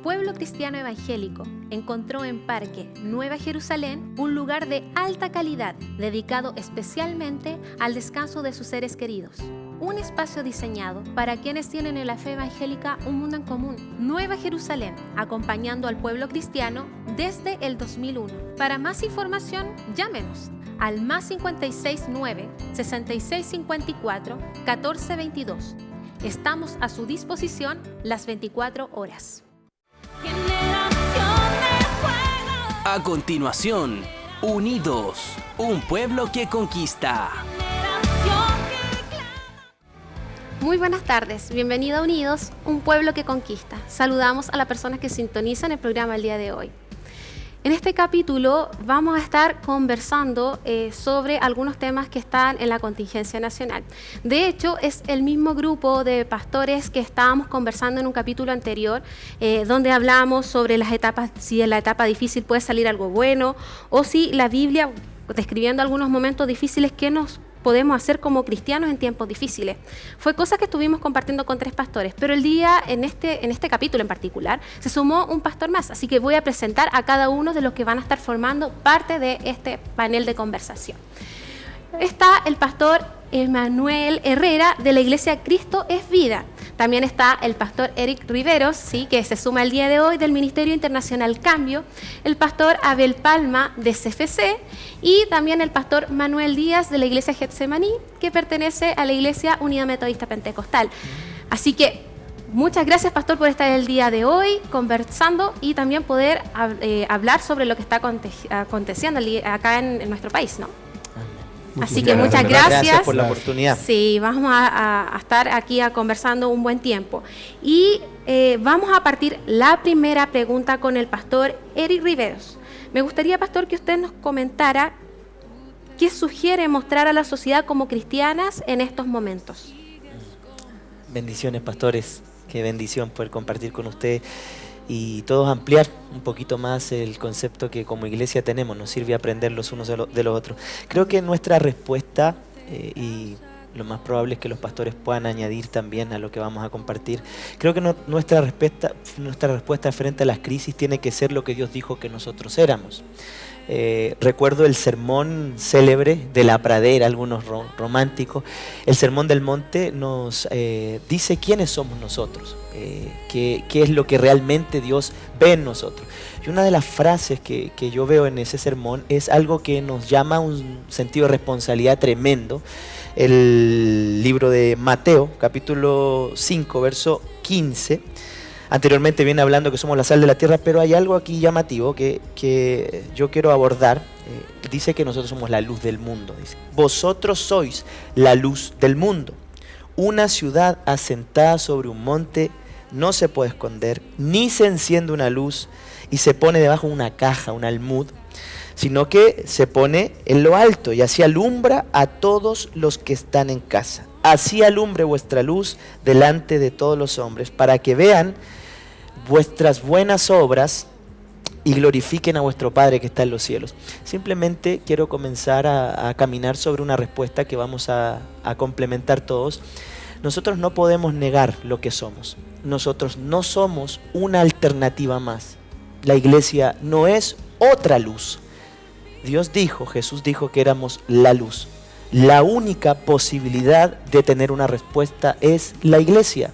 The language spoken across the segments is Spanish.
pueblo cristiano evangélico encontró en Parque Nueva Jerusalén un lugar de alta calidad dedicado especialmente al descanso de sus seres queridos. Un espacio diseñado para quienes tienen en la fe evangélica un mundo en común. Nueva Jerusalén, acompañando al pueblo cristiano desde el 2001. Para más información, llámenos al +56 9 66 54 14 22. Estamos a su disposición las 24 horas. A continuación, Unidos, un pueblo que conquista. Muy buenas tardes, bienvenido a Unidos, un pueblo que conquista. Saludamos a las personas que sintonizan el programa el día de hoy. En este capítulo vamos a estar conversando sobre algunos temas que están en la contingencia nacional. De hecho, es el mismo grupo de pastores que estábamos conversando en un capítulo anterior, donde hablamos sobre las etapas, si en la etapa difícil puede salir algo bueno, o si la Biblia, describiendo algunos momentos difíciles que nos podemos hacer como cristianos en tiempos difíciles. Fue cosas que estuvimos compartiendo con 3 pastores, pero el día, en este capítulo en particular, se sumó un pastor más, así que voy a presentar a cada uno de los que van a estar formando parte de este panel de conversación. Está el pastor Emanuel Herrera de la Iglesia Cristo es Vida. También está el pastor Eric Riveros, ¿sí?, que se suma el día de hoy del Ministerio Internacional Cambio, el pastor Abel Palma de CFC y también el pastor Manuel Díaz de la Iglesia Getsemaní, que pertenece a la Iglesia Unida Metodista Pentecostal. Así que muchas gracias, pastor, por estar el día de hoy conversando y también poder hablar sobre lo que está aconteciendo acá en nuestro país, ¿no? Así que muchas gracias por la oportunidad. Sí, vamos a estar aquí conversando un buen tiempo. Y vamos a partir la primera pregunta con el pastor Eric Riveros. Me gustaría, pastor, que usted nos comentara qué sugiere mostrar a la sociedad como cristianas en estos momentos. Bendiciones, pastores. Qué bendición poder compartir con usted y todos ampliar un poquito más el concepto que como iglesia tenemos. Nos sirve aprender los unos de los otros. Creo que nuestra respuesta, y lo más probable es que los pastores puedan añadir también a lo que vamos a compartir, creo que nuestra respuesta frente a las crisis tiene que ser lo que Dios dijo que nosotros éramos. Recuerdo el sermón célebre de la pradera, algunos románticos. El sermón del monte nos dice quiénes somos nosotros, qué es lo que realmente Dios ve en nosotros. Y una de las frases que yo veo en ese sermón es algo que nos llama a un sentido de responsabilidad tremendo. El libro de Mateo, capítulo 5, verso 15. Anteriormente viene hablando que somos la sal de la tierra, pero hay algo aquí llamativo que yo quiero abordar. Dice que nosotros somos la luz del mundo. Dice, vosotros sois la luz del mundo. Una ciudad asentada sobre un monte no se puede esconder, ni se enciende una luz y se pone debajo de una caja, un almud, sino que se pone en lo alto y así alumbra a todos los que están en casa. Así alumbre vuestra luz delante de todos los hombres, para que vean vuestras buenas obras y glorifiquen a vuestro Padre que está en los cielos. Simplemente quiero comenzar a caminar sobre una respuesta que vamos a complementar todos. Nosotros no podemos negar lo que somos. Nosotros no somos una alternativa más. La iglesia no es otra luz. Dios dijo, Jesús dijo que éramos la luz. La única posibilidad de tener una respuesta es la iglesia.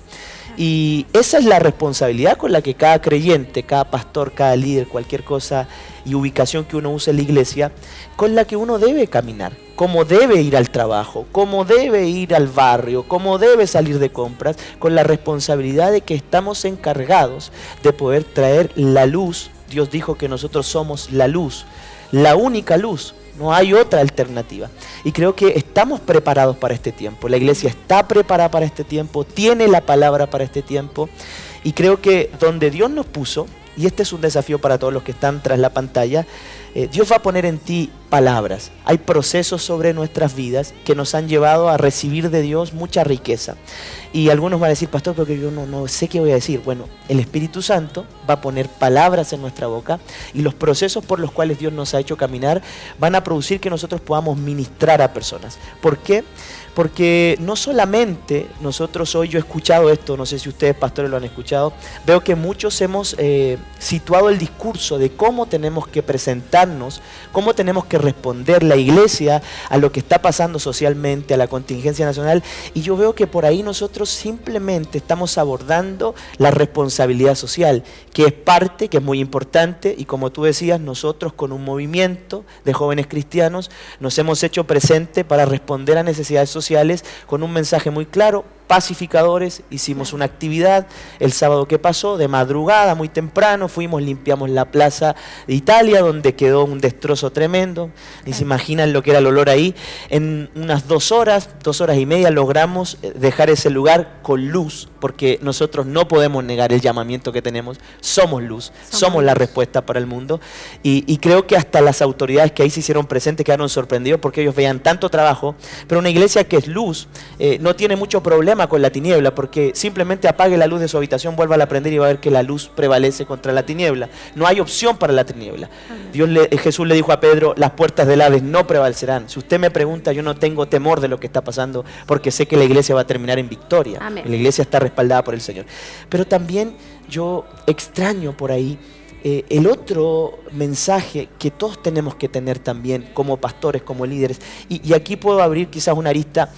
Y esa es la responsabilidad con la que cada creyente, cada pastor, cada líder, cualquier cosa y ubicación que uno use en la iglesia, con la que uno debe caminar, cómo debe ir al trabajo, cómo debe ir al barrio, cómo debe salir de compras, con la responsabilidad de que estamos encargados de poder traer la luz. Dios dijo que nosotros somos la luz, la única luz. No hay otra alternativa. Y creo que estamos preparados para este tiempo. La iglesia está preparada para este tiempo, tiene la palabra para este tiempo. Y creo que donde Dios nos puso, y este es un desafío para todos los que están tras la pantalla, Dios va a poner en ti palabras, hay procesos sobre nuestras vidas que nos han llevado a recibir de Dios mucha riqueza. Y algunos van a decir, pastor, porque yo no sé qué voy a decir. Bueno, el Espíritu Santo va a poner palabras en nuestra boca y los procesos por los cuales Dios nos ha hecho caminar van a producir que nosotros podamos ministrar a personas. ¿Por qué? Porque no solamente nosotros hoy, yo he escuchado esto, no sé si ustedes pastores lo han escuchado, veo que muchos hemos situado el discurso de cómo tenemos que presentarnos, cómo tenemos que responder la iglesia a lo que está pasando socialmente, a la contingencia nacional, y yo veo que por ahí nosotros simplemente estamos abordando la responsabilidad social, que es parte, que es muy importante, y como tú decías, nosotros con un movimiento de jóvenes cristianos nos hemos hecho presente para responder a necesidades sociales con un mensaje muy claro, pacificadores. Hicimos una actividad el sábado que pasó, de madrugada, muy temprano, fuimos, limpiamos la plaza de Italia, donde quedó un destrozo tremendo, ni se imaginan lo que era el olor ahí. En unas 2 horas y media logramos dejar ese lugar con luz, porque nosotros no podemos negar el llamamiento que tenemos, somos luz, somos la respuesta para el mundo, y creo que hasta las autoridades que ahí se hicieron presentes quedaron sorprendidos porque ellos veían tanto trabajo, pero una iglesia que es luz no tiene mucho problema con la tiniebla, porque simplemente apague la luz de su habitación, vuelva a prender y va a ver que la luz prevalece contra la tiniebla. No hay opción para la tiniebla. Jesús le dijo a Pedro, las puertas del Hades no prevalecerán. Si usted me pregunta, yo no tengo temor de lo que está pasando, porque sé que la iglesia va a terminar en victoria. Amén. La iglesia está respaldada por el Señor. Pero también yo extraño por ahí el otro mensaje que todos tenemos que tener también como pastores, como líderes, y aquí puedo abrir quizás una arista.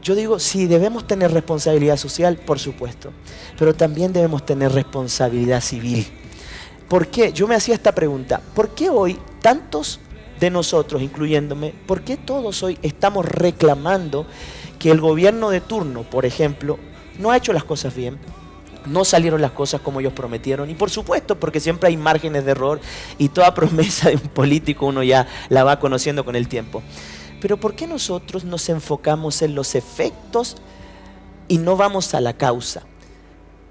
Yo digo, sí, debemos tener responsabilidad social, por supuesto, pero también debemos tener responsabilidad civil. ¿Por qué? Yo me hacía esta pregunta, ¿por qué hoy tantos de nosotros, incluyéndome, por qué todos hoy estamos reclamando que el gobierno de turno, por ejemplo, no ha hecho las cosas bien? No salieron las cosas como ellos prometieron, y por supuesto porque siempre hay márgenes de error y toda promesa de un político uno ya la va conociendo con el tiempo. Pero ¿por qué nosotros nos enfocamos en los efectos y no vamos a la causa?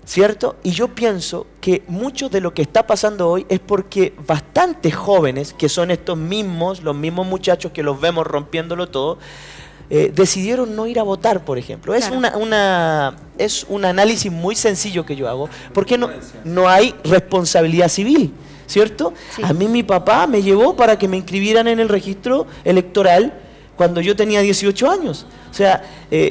¿Cierto? Y yo pienso que mucho de lo que está pasando hoy es porque bastantes jóvenes, que son los mismos muchachos que los vemos rompiéndolo todo, decidieron no ir a votar, por ejemplo. Claro. Es un análisis muy sencillo que yo hago, porque no hay responsabilidad civil, ¿cierto? Sí. A mí mi papá me llevó para que me inscribieran en el registro electoral cuando yo tenía 18 años. O sea,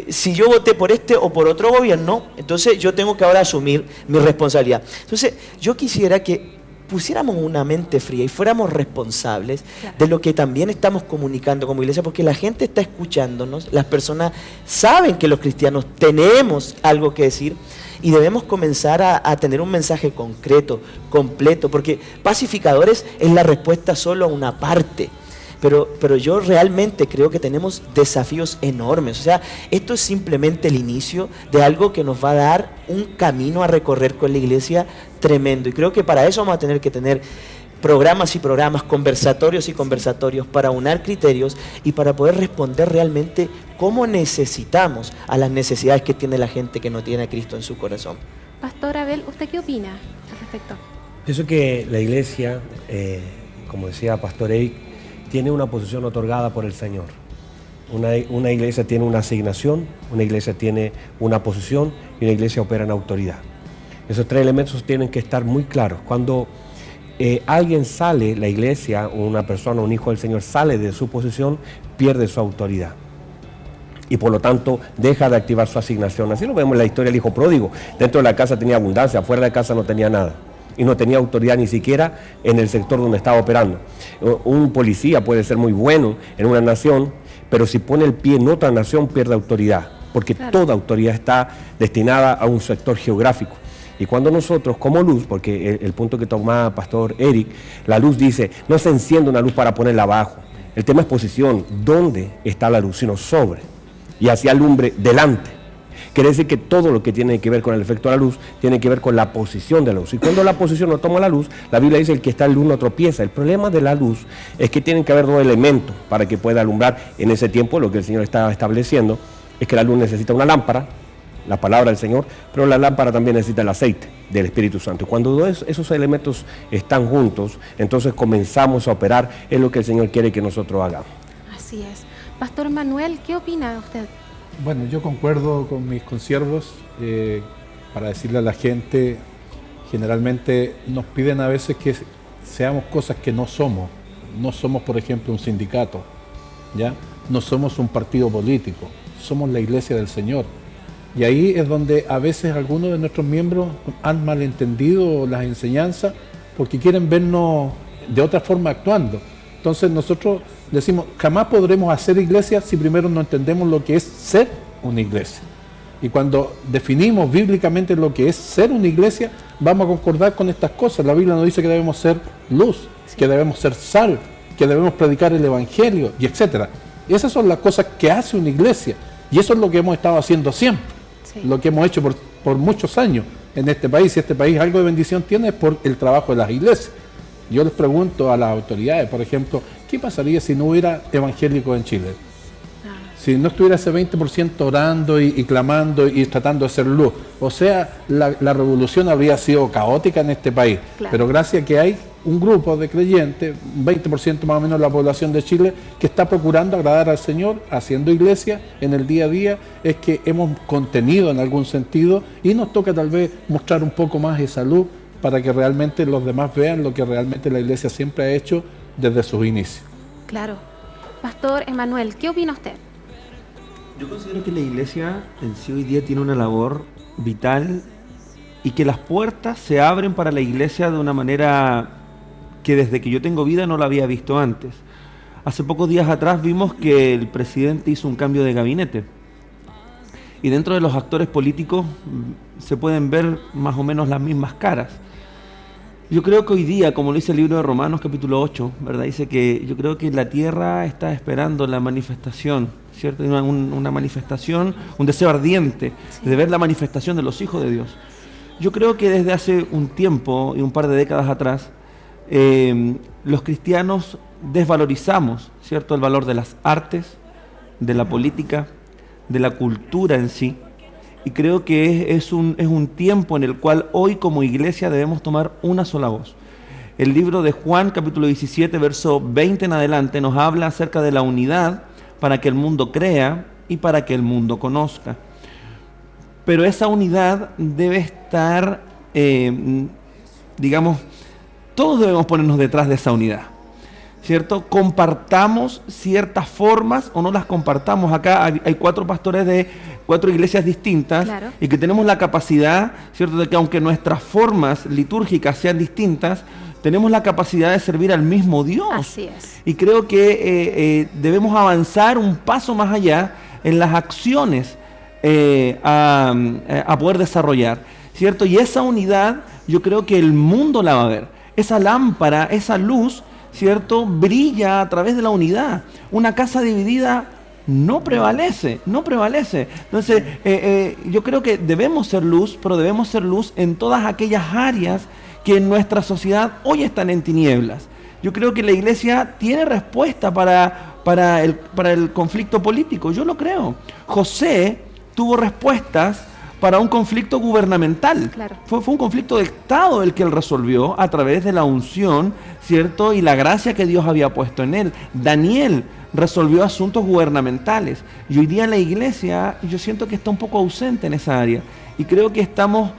si yo voté por este o por otro gobierno, entonces yo tengo que ahora asumir mi responsabilidad. Entonces, yo quisiera que pusiéramos una mente fría y fuéramos responsables, claro, de lo que también estamos comunicando como iglesia, porque la gente está escuchándonos, las personas saben que los cristianos tenemos algo que decir y debemos comenzar a tener un mensaje concreto, completo, porque pacificadores es la respuesta solo a una parte. Pero yo realmente creo que tenemos desafíos enormes. O sea, esto es simplemente el inicio de algo que nos va a dar un camino a recorrer con la iglesia tremendo. Y creo que para eso vamos a tener que tener programas y programas, conversatorios y conversatorios para unar criterios y para poder responder realmente cómo necesitamos a las necesidades que tiene la gente que no tiene a Cristo en su corazón. Pastor Abel, ¿usted qué opina al respecto? Pienso que la iglesia, como decía Pastor Eric, tiene una posición otorgada por el Señor. Una iglesia tiene una asignación, una iglesia tiene una posición y una iglesia opera en autoridad. Esos 3 elementos tienen que estar muy claros. Cuando alguien sale, la iglesia o una persona, un hijo del Señor sale de su posición, pierde su autoridad. Y por lo tanto deja de activar su asignación. Así lo vemos en la historia del hijo pródigo. Dentro de la casa tenía abundancia, fuera de la casa no tenía nada. Y no tenía autoridad ni siquiera en el sector donde estaba operando. Un policía puede ser muy bueno en una nación, pero si pone el pie en otra nación pierde autoridad, porque claro, toda autoridad está destinada a un sector geográfico. Y cuando nosotros como luz, porque el punto que tomaba Pastor Eric, la luz dice, no se enciende una luz para ponerla abajo. El tema es posición, ¿dónde está la luz? Sino sobre, y así alumbre delante. Quiere decir que todo lo que tiene que ver con el efecto de la luz tiene que ver con la posición de la luz. Y cuando la posición no toma la luz, la Biblia dice que el que está en luz no tropieza. El problema de la luz es que tienen que haber 2 elementos para que pueda alumbrar. En ese tiempo lo que el Señor estaba estableciendo es que la luz necesita una lámpara la palabra del Señor, pero la lámpara también necesita el aceite del Espíritu Santo. Cuando esos elementos están juntos, entonces comenzamos a operar en lo que el Señor quiere que nosotros hagamos. Así es. Pastor Manuel, ¿qué opina usted? Bueno, yo concuerdo con mis consiervos para decirle a la gente, generalmente nos piden a veces que seamos cosas que no somos. No somos, por ejemplo, un sindicato, ¿ya? No somos un partido político, somos la iglesia del Señor. Y ahí es donde a veces algunos de nuestros miembros han malentendido las enseñanzas porque quieren vernos de otra forma actuando. Entonces nosotros decimos, jamás podremos hacer iglesia si primero no entendemos lo que es ser una iglesia. Y cuando definimos bíblicamente lo que es ser una iglesia, vamos a concordar con estas cosas. La Biblia nos dice que debemos ser luz, que debemos ser sal, que debemos predicar el evangelio, y etcétera. Y esas son las cosas que hace una iglesia. Y eso es lo que hemos estado haciendo siempre. Sí. Lo que hemos hecho por muchos años en este país. Si este país algo de bendición tiene es por el trabajo de las iglesias. Yo les pregunto a las autoridades, por ejemplo, ¿qué pasaría si no hubiera evangélicos en Chile? Si no estuviera ese 20% orando y clamando y tratando de ser luz. O sea, la revolución habría sido caótica en este país. Claro. Pero gracias a que hay un grupo de creyentes, un 20% más o menos de la población de Chile, que está procurando agradar al Señor, haciendo iglesia en el día a día, es que hemos contenido en algún sentido y nos toca tal vez mostrar un poco más esa luz para que realmente los demás vean lo que realmente la iglesia siempre ha hecho desde sus inicios. Claro. Pastor Emanuel, ¿qué opina usted? Yo considero que la iglesia en sí hoy día tiene una labor vital y que las puertas se abren para la iglesia de una manera que desde que yo tengo vida no la había visto antes. Hace pocos días atrás vimos que el presidente hizo un cambio de gabinete y dentro de los actores políticos se pueden ver más o menos las mismas caras. Yo creo que hoy día, como lo dice el libro de Romanos capítulo 8, ¿verdad? Dice que yo creo que la tierra está esperando la manifestación, ¿cierto? Una manifestación, un deseo ardiente de ver la manifestación de los hijos de Dios. Yo creo que desde hace un tiempo y un par de décadas atrás, los cristianos desvalorizamos, ¿cierto? El valor de las artes, de la política, de la cultura en sí. Y creo que es un tiempo en el cual hoy como iglesia debemos tomar una sola voz. El libro de Juan, capítulo 17, verso 20 en adelante, nos habla acerca de la unidad para que el mundo crea y para que el mundo conozca. Pero esa unidad debe estar, digamos, todos debemos ponernos detrás de esa unidad, ¿cierto? Compartamos ciertas formas o no las compartamos. Acá hay 4 pastores de 4 iglesias distintas, claro, y que tenemos la capacidad, ¿cierto?, de que aunque nuestras formas litúrgicas sean distintas, tenemos la capacidad de servir al mismo Dios. Así es. Y creo que debemos avanzar un paso más allá en las acciones a poder desarrollar, ¿cierto? Y esa unidad yo creo que el mundo la va a ver. Esa lámpara, esa luz, ¿cierto?, brilla a través de la unidad. Una casa dividida no prevalece. Entonces, yo creo que debemos ser luz, pero debemos ser luz en todas aquellas áreas que en nuestra sociedad hoy están en tinieblas. Yo creo que la iglesia tiene respuesta para el conflicto político, yo lo creo. José tuvo respuestas para un conflicto gubernamental. Claro. Fue un conflicto de Estado el que él resolvió a través de la unción, ¿cierto? Y la gracia que Dios había puesto en él. Daniel resolvió asuntos gubernamentales. Y hoy día la iglesia, yo siento que está un poco ausente en esa área. Y creo que estamos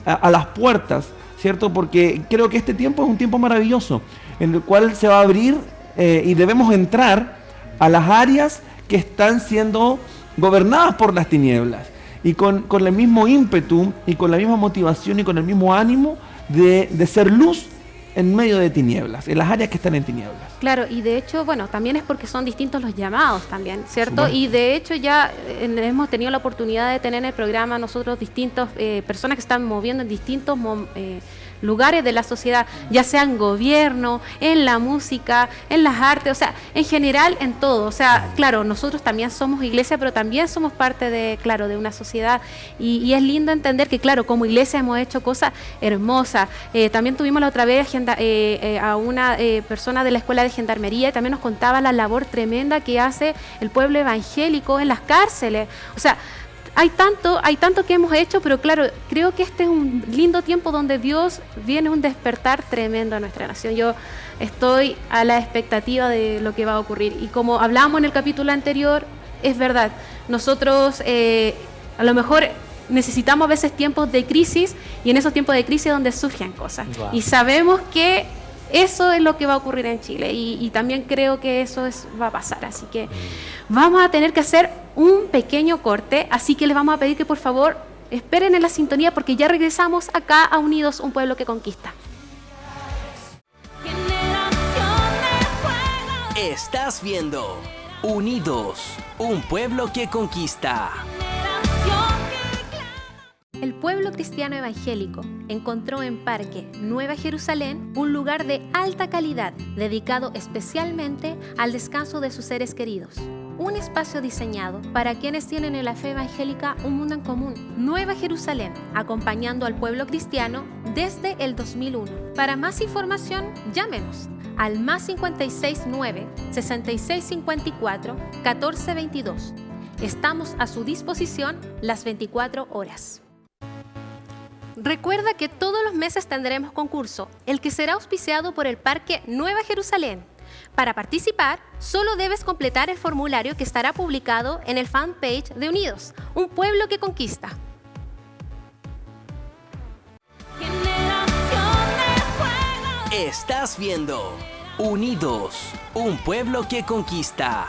a las puertas, ¿cierto? Porque creo que este tiempo es un tiempo maravilloso, en el cual se va a abrir y debemos entrar a las áreas que están siendo gobernadas por las tinieblas. Y con el mismo ímpetu y con la misma motivación y con el mismo ánimo de ser luz en medio de tinieblas, en las áreas que están en tinieblas. Claro, y de hecho, bueno, también es porque son distintos los llamados también, ¿cierto? Bueno. Y de hecho ya hemos tenido la oportunidad de tener en el programa nosotros distintas personas que están moviendo en distintos lugares de la sociedad, ya sea en gobierno, en la música, en las artes, o sea, en general en todo. O sea, claro, nosotros también somos iglesia, pero también somos parte de una sociedad. Y es lindo entender que, claro, como iglesia hemos hecho cosas hermosas. También tuvimos la otra vez a una persona de la Escuela de Gendarmería y también nos contaba la labor tremenda que hace el pueblo evangélico en las cárceles. O sea, hay tanto que hemos hecho, pero claro, creo que este es un lindo tiempo donde Dios viene un despertar tremendo a nuestra nación. Yo estoy a la expectativa de lo que va a ocurrir. Y como hablamos en el capítulo anterior, es verdad, nosotros a lo mejor necesitamos a veces tiempos de crisis, y en esos tiempos de crisis es donde surgen cosas. Wow. Y sabemos que eso es lo que va a ocurrir en Chile, y también creo que eso va a pasar. Así que vamos a tener que hacer un pequeño corte, así que les vamos a pedir que por favor esperen en la sintonía, porque ya regresamos acá a Unidos, un pueblo que conquista. Estás viendo Unidos, un pueblo que conquista. El pueblo cristiano evangélico encontró en Parque Nueva Jerusalén un lugar de alta calidad, dedicado especialmente al descanso de sus seres queridos. Un espacio diseñado para quienes tienen en la fe evangélica un mundo en común. Nueva Jerusalén, acompañando al pueblo cristiano desde el 2001. Para más información, llámenos al +56 9 66 54 14 22. Estamos a su disposición las 24 horas. Recuerda que todos los meses tendremos concurso, el que será auspiciado por el Parque Nueva Jerusalén. Para participar, solo debes completar el formulario que estará publicado en el fanpage de Unidos, un pueblo que conquista. Estás viendo Unidos, un pueblo que conquista.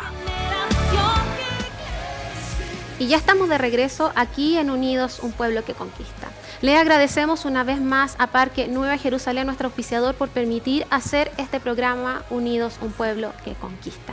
Y ya estamos de regreso aquí en Unidos, un pueblo que conquista. Le agradecemos una vez más a Parque Nueva Jerusalén, nuestro auspiciador, por permitir hacer este programa Unidos, un pueblo que conquista.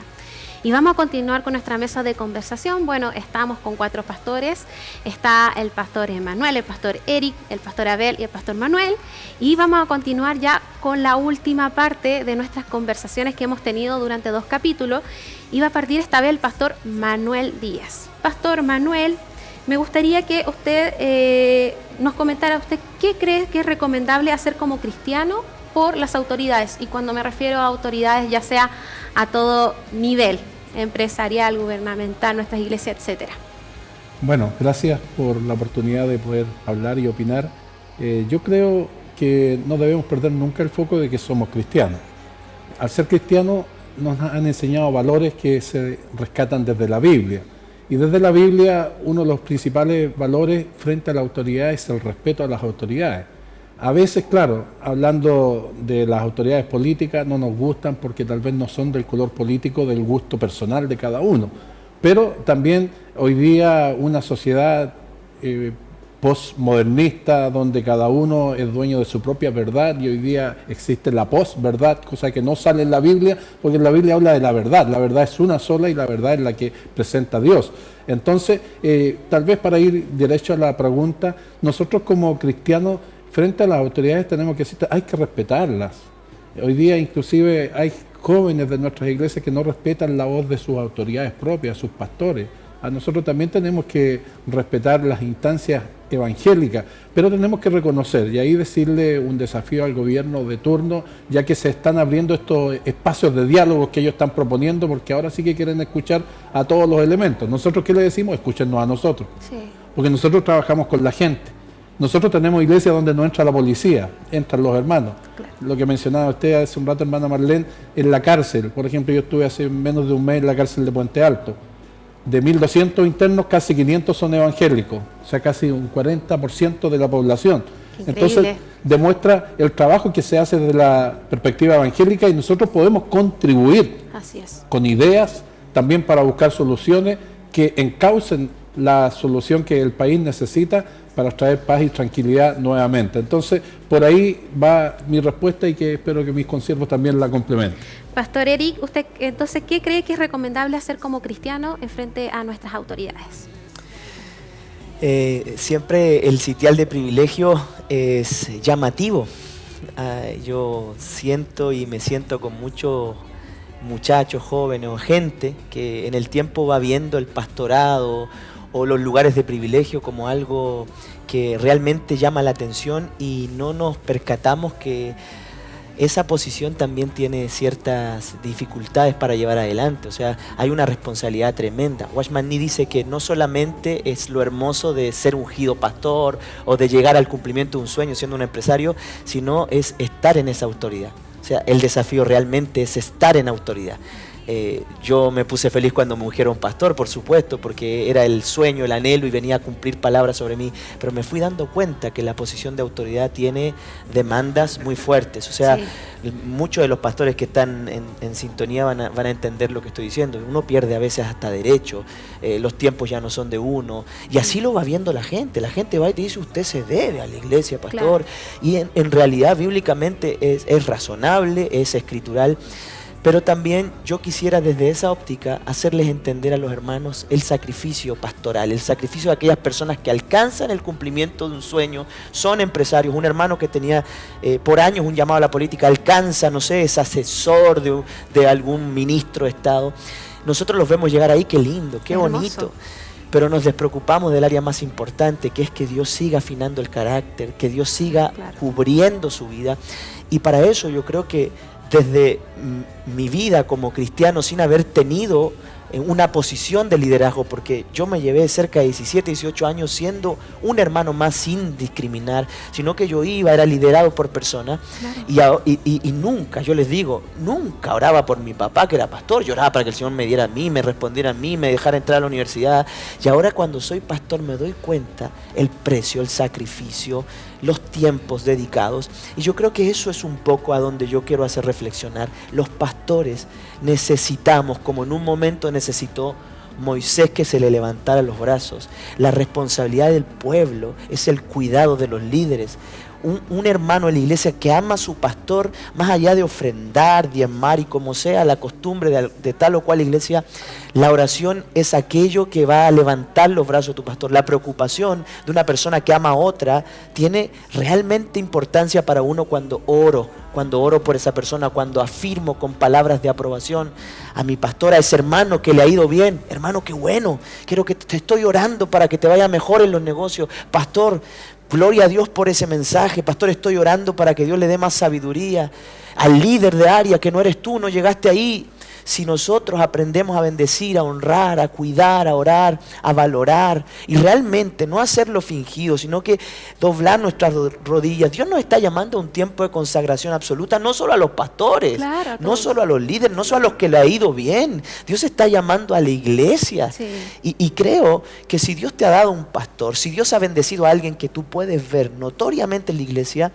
Y vamos a continuar con nuestra mesa de conversación. Bueno, estamos con 4 pastores. Está el pastor Emanuel, el pastor Eric, el pastor Abel y el pastor Manuel. Y vamos a continuar ya con la última parte de nuestras conversaciones que hemos tenido durante 2 capítulos. Y va a partir esta vez el pastor Manuel Díaz. Pastor Manuel, me gustaría que usted nos comentara usted qué cree que es recomendable hacer como cristiano por las autoridades. Y cuando me refiero a autoridades, ya sea a todo nivel, empresarial, gubernamental, nuestras iglesias, etcétera. Bueno, gracias por la oportunidad de poder hablar y opinar. Yo creo que no debemos perder nunca el foco de que somos cristianos. Al ser cristianos nos han enseñado valores que se rescatan desde la Biblia. Y desde la Biblia, uno de los principales valores frente a la autoridad es el respeto a las autoridades. A veces, claro, hablando de las autoridades políticas, no nos gustan porque tal vez no son del color político, del gusto personal de cada uno. Pero también hoy día una sociedad postmodernista donde cada uno es dueño de su propia verdad, y hoy día existe la posverdad, cosa que no sale en la Biblia, porque en la Biblia habla de la verdad es una sola y la verdad es la que presenta Dios. Entonces, tal vez para ir derecho a la pregunta, nosotros como cristianos frente a las autoridades tenemos que decir, hay que respetarlas. Hoy día inclusive hay jóvenes de nuestras iglesias que no respetan la voz de sus autoridades propias, sus pastores. A nosotros también tenemos que respetar las instancias evangélicas, pero tenemos que reconocer y ahí decirle un desafío al gobierno de turno, ya que se están abriendo estos espacios de diálogos que ellos están proponiendo, porque ahora sí que quieren escuchar a todos los elementos. ¿Nosotros qué le decimos? Escúchenos a nosotros, sí. Porque nosotros trabajamos con la gente. Nosotros tenemos iglesias donde no entra la policía, entran los hermanos. Claro. Lo que mencionaba usted hace un rato, hermana Marlene, en la cárcel. Por ejemplo, yo estuve hace menos de un mes en la cárcel de Puente Alto. De 1.200 internos, casi 500 son evangélicos, o sea, casi un 40% de la población. Entonces, demuestra el trabajo que se hace desde la perspectiva evangélica y nosotros podemos contribuir con ideas también para buscar soluciones que encaucen la solución que el país necesita para traer paz y tranquilidad nuevamente. Entonces, por ahí va mi respuesta y que espero que mis consiervos también la complementen. Pastor Eric, ¿usted entonces qué cree que es recomendable hacer como cristiano en frente a nuestras autoridades? Siempre el sitial de privilegio es llamativo. Yo siento y me siento con muchos muchachos, jóvenes o gente que en el tiempo va viendo el pastorado o los lugares de privilegio como algo que realmente llama la atención y no nos percatamos que esa posición también tiene ciertas dificultades para llevar adelante. O sea, hay una responsabilidad tremenda. Watchman Nee dice que no solamente es lo hermoso de ser ungido pastor o de llegar al cumplimiento de un sueño siendo un empresario, sino es estar en esa autoridad. O sea, el desafío realmente es estar en autoridad. Yo me puse feliz cuando me ungieron pastor, por supuesto, porque era el sueño, el anhelo y venía a cumplir palabras sobre mí, pero me fui dando cuenta que la posición de autoridad tiene demandas muy fuertes. O sea, sí, muchos de los pastores que están en sintonía van a entender lo que estoy diciendo. Uno pierde a veces hasta derecho, los tiempos ya no son de uno, y así lo va viendo la gente va y te dice: usted se debe a la iglesia, pastor. Claro. Y en realidad bíblicamente es razonable, es escritural. Pero también yo quisiera desde esa óptica hacerles entender a los hermanos el sacrificio pastoral, el sacrificio de aquellas personas que alcanzan el cumplimiento de un sueño, son empresarios. Un hermano que tenía por años un llamado a la política, alcanza, no sé, es asesor de algún ministro de Estado. Nosotros los vemos llegar ahí, qué lindo, qué bonito. Pero nos despreocupamos del área más importante, que es que Dios siga afinando el carácter, que Dios siga cubriendo su vida. Y para eso yo creo que desde mi vida como cristiano, sin haber tenido una posición de liderazgo, porque yo me llevé cerca de 17, 18 años siendo un hermano más sin discriminar, sino que yo era liderado por personas. Claro. Y nunca, yo les digo, nunca oraba por mi papá que era pastor, yo oraba para que el Señor me diera a mí, me respondiera a mí, me dejara entrar a la universidad. Y ahora cuando soy pastor me doy cuenta el precio, el sacrificio, los tiempos dedicados, y yo creo que eso es un poco a donde yo quiero hacer reflexionar. Los pastores necesitamos, como en un momento necesitó Moisés que se le levantara los brazos, la responsabilidad del pueblo es el cuidado de los líderes. Un hermano en la iglesia que ama a su pastor, más allá de ofrendar, diezmar y como sea la costumbre de tal o cual iglesia, la oración es aquello que va a levantar los brazos de tu pastor. La preocupación de una persona que ama a otra tiene realmente importancia para uno cuando oro por esa persona, cuando afirmo con palabras de aprobación a mi pastor, a ese hermano que le ha ido bien. Hermano, qué bueno, quiero que te estoy orando para que te vaya mejor en los negocios. Pastor, gloria a Dios por ese mensaje. Pastor, estoy orando para que Dios le dé más sabiduría. Al líder de área, que no eres tú, no llegaste ahí. Si nosotros aprendemos a bendecir, a honrar, a cuidar, a orar, a valorar, y realmente no hacerlo fingido, sino que doblar nuestras rodillas. Dios nos está llamando a un tiempo de consagración absoluta, no solo a los pastores, claro, no solo a los líderes, no solo a los que le ha ido bien. Dios está llamando a la iglesia. Sí. Y creo que si Dios te ha dado un pastor, si Dios ha bendecido a alguien que tú puedes ver notoriamente en la iglesia,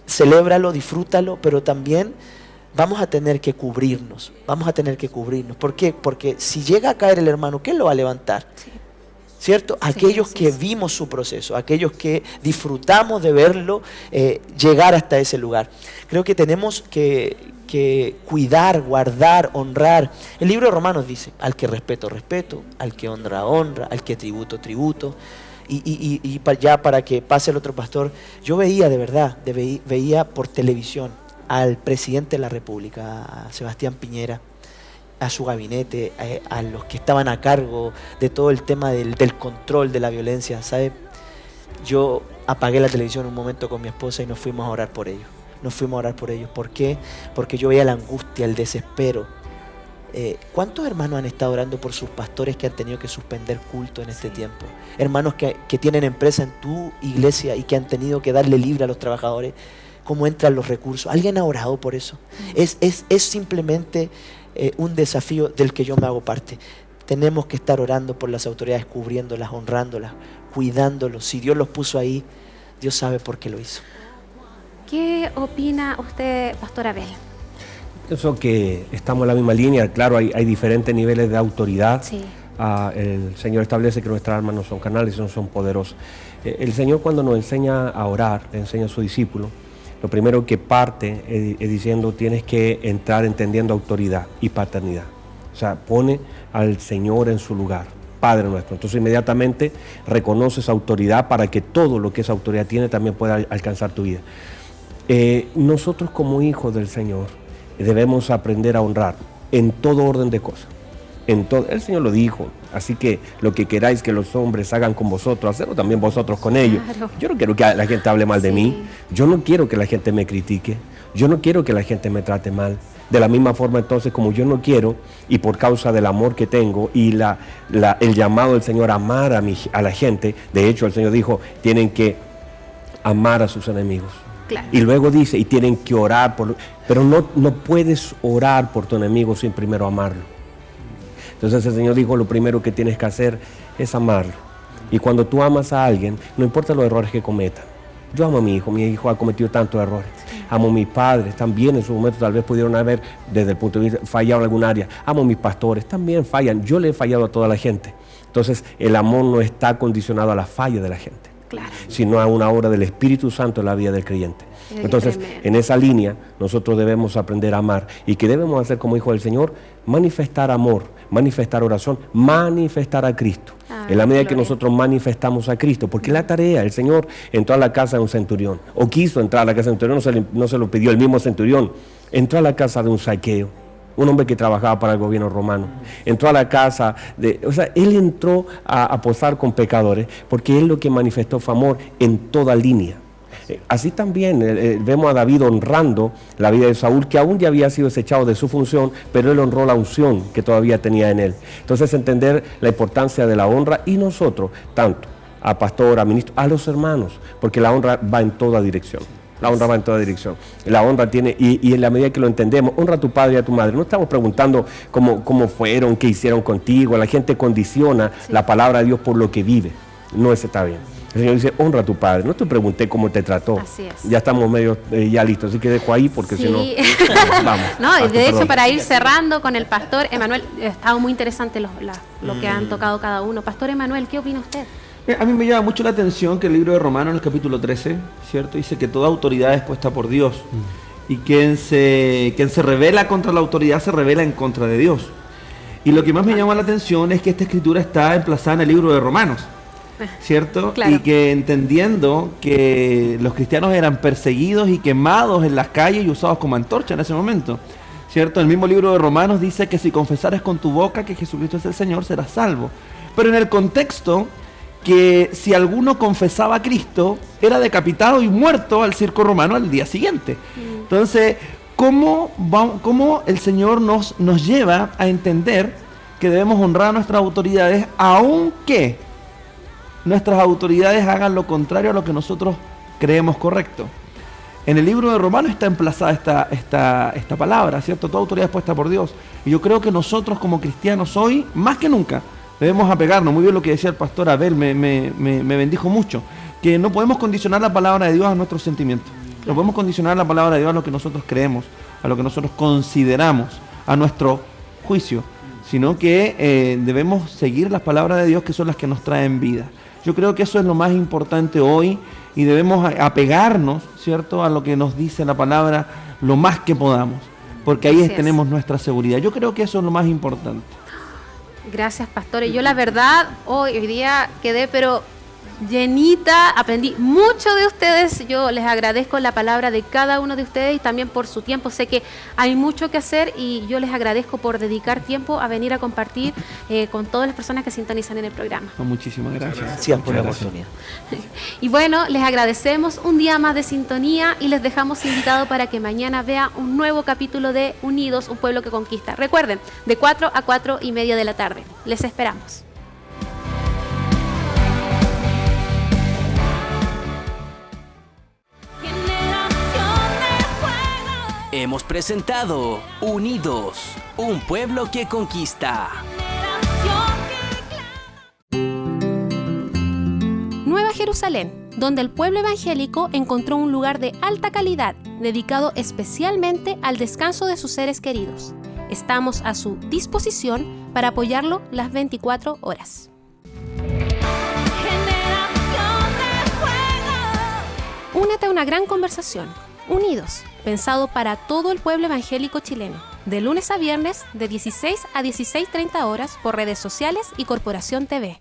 celébralo, disfrútalo, pero también vamos a tener que cubrirnos. ¿Por qué? Porque si llega a caer el hermano, ¿quién lo va a levantar? Sí. ¿Cierto? Aquellos que vimos su proceso, aquellos que disfrutamos de verlo llegar hasta ese lugar. Creo que tenemos que cuidar, guardar, honrar. El libro de Romanos dice: al que respeto, respeto, al que honra, honra, al que tributo, tributo. Y ya para que pase el otro pastor, yo veía de verdad, veía por televisión al presidente de la República, a Sebastián Piñera, a su gabinete, a los que estaban a cargo de todo el tema del control de la violencia, ¿sabe? Yo apagué la televisión un momento con mi esposa y nos fuimos a orar por ellos. ¿Por qué? Porque yo veía la angustia, el desespero. ¿Cuántos hermanos han estado orando por sus pastores que han tenido que suspender culto en este tiempo? Hermanos que tienen empresa en tu iglesia y que han tenido que darle libre a los trabajadores. ¿Cómo entran los recursos? ¿Alguien ha orado por eso? Es simplemente un desafío del que yo me hago parte. Tenemos que estar orando por las autoridades, cubriéndolas, honrándolas, cuidándolos. Si Dios los puso ahí, Dios sabe por qué lo hizo. ¿Qué opina usted, Pastor Abel? Pienso que estamos en la misma línea. Claro, hay diferentes niveles de autoridad. Sí. El Señor establece que nuestras armas no son carnales, no son poderosas. El Señor, cuando nos enseña a orar, le enseña a su discípulo, lo primero que parte es diciendo: tienes que entrar entendiendo autoridad y paternidad. O sea, pone al Señor en su lugar, Padre nuestro. Entonces inmediatamente reconoce esa autoridad para que todo lo que esa autoridad tiene también pueda alcanzar tu vida. Nosotros como hijos del Señor debemos aprender a honrar en todo orden de cosas. El Señor lo dijo, así que lo que queráis que los hombres hagan con vosotros, hacedlo también vosotros con ellos. Claro. Yo no quiero que la gente hable mal de mí, yo no quiero que la gente me critique. Yo no quiero que la gente me trate mal. De la misma forma, entonces, como yo no quiero, y por causa del amor que tengo y el llamado del Señor a amar a la gente, de hecho el Señor dijo, tienen que amar a sus enemigos. Claro. Y luego dice, y tienen que orar pero no puedes orar por tu enemigo sin primero amarlo. Entonces el Señor dijo, lo primero que tienes que hacer es amarlo. Y cuando tú amas a alguien, no importa los errores que cometan. Yo amo a mi hijo ha cometido tantos errores. Amo a mis padres, también en su momento tal vez pudieron haber, desde el punto de vista, fallado en algún área. Amo a mis pastores, también fallan. Yo le he fallado a toda la gente. Entonces el amor no está condicionado a la falla de la gente. Claro. Sino a una obra del Espíritu Santo en la vida del creyente. Entonces, en esa línea, nosotros debemos aprender a amar. ¿Y qué debemos hacer como hijos del Señor? Manifestar amor, manifestar oración, manifestar a Cristo. En la medida que nosotros manifestamos a Cristo, porque la tarea, el Señor entró a la casa de un centurión, o quiso entrar a la casa de un centurión, no se lo pidió el mismo centurión, entró a la casa de un Zaqueo, un hombre que trabajaba para el gobierno romano. Entró a la casa él entró a posar con pecadores, porque él lo que manifestó fue amor en toda línea. Así también vemos a David honrando la vida de Saúl, que aún ya había sido desechado de su función, pero él honró la unción que todavía tenía en él. Entonces entender la importancia de la honra, y nosotros, tanto a pastor, a ministro, a los hermanos, porque la honra va en toda dirección. La honra va en toda dirección. La honra tiene, y en la medida que lo entendemos, honra a tu padre y a tu madre. No estamos preguntando cómo fueron, qué hicieron contigo. La gente condiciona la palabra de Dios por lo que vive. No, eso está bien. El Señor dice, honra a tu padre. No te pregunté cómo te trató. Así es. Ya estamos medio ya listos, así que dejo ahí porque si no, vamos. No, de hecho, para ir cerrando con el pastor Emanuel, ha estado muy interesante lo que han tocado cada uno. Pastor Emanuel, ¿qué opina usted? A mí me llama mucho la atención que el libro de Romanos, en el capítulo 13, ¿cierto? Dice que toda autoridad es puesta por Dios. Y quien se rebela contra la autoridad se rebela en contra de Dios. Y lo que más me llama la atención es que esta escritura está emplazada en el libro de Romanos, ¿cierto? Claro. Y que entendiendo que los cristianos eran perseguidos y quemados en las calles y usados como antorcha en ese momento, ¿cierto? El mismo libro de Romanos dice que si confesares con tu boca que Jesucristo es el Señor, serás salvo. Pero en el contexto que si alguno confesaba a Cristo, era decapitado y muerto al circo romano al día siguiente. Entonces, ¿cómo el Señor nos lleva a entender que debemos honrar a nuestras autoridades, aunque nuestras autoridades hagan lo contrario a lo que nosotros creemos correcto? En el libro de Romanos está emplazada esta palabra, ¿cierto? Toda autoridad es puesta por Dios. Y yo creo que nosotros como cristianos hoy, más que nunca, debemos apegarnos. Muy bien lo que decía el pastor Abel, me bendijo mucho, que no podemos condicionar la palabra de Dios a nuestros sentimientos. No podemos condicionar la palabra de Dios a lo que nosotros creemos, a lo que nosotros consideramos, a nuestro juicio, sino que debemos seguir las palabras de Dios, que son las que nos traen vida. Yo creo que eso es lo más importante hoy, y debemos apegarnos, ¿cierto?, a lo que nos dice la palabra lo más que podamos, porque ahí tenemos nuestra seguridad. Yo creo que eso es lo más importante. Gracias, pastores. Yo la verdad hoy día quedé pero llenita, aprendí mucho de ustedes. Yo les agradezco la palabra de cada uno de ustedes y también por su tiempo. Sé que hay mucho que hacer y yo les agradezco por dedicar tiempo a venir a compartir con todas las personas que sintonizan en el programa. Muchísimas gracias. Gracias por la oportunidad. Y bueno, les agradecemos un día más de sintonía y les dejamos invitados para que mañana vea un nuevo capítulo de Unidos, un pueblo que conquista. Recuerden, de 4 a 4:30 de la tarde. Les esperamos. Hemos presentado Unidos, un pueblo que conquista. Nueva Jerusalén, donde el pueblo evangélico encontró un lugar de alta calidad, dedicado especialmente al descanso de sus seres queridos. Estamos a su disposición para apoyarlo las 24 horas. Únete a una gran conversación. Unidos, pensado para todo el pueblo evangélico chileno, de lunes a viernes de 16 a 16:30 horas por redes sociales y Corporación TV.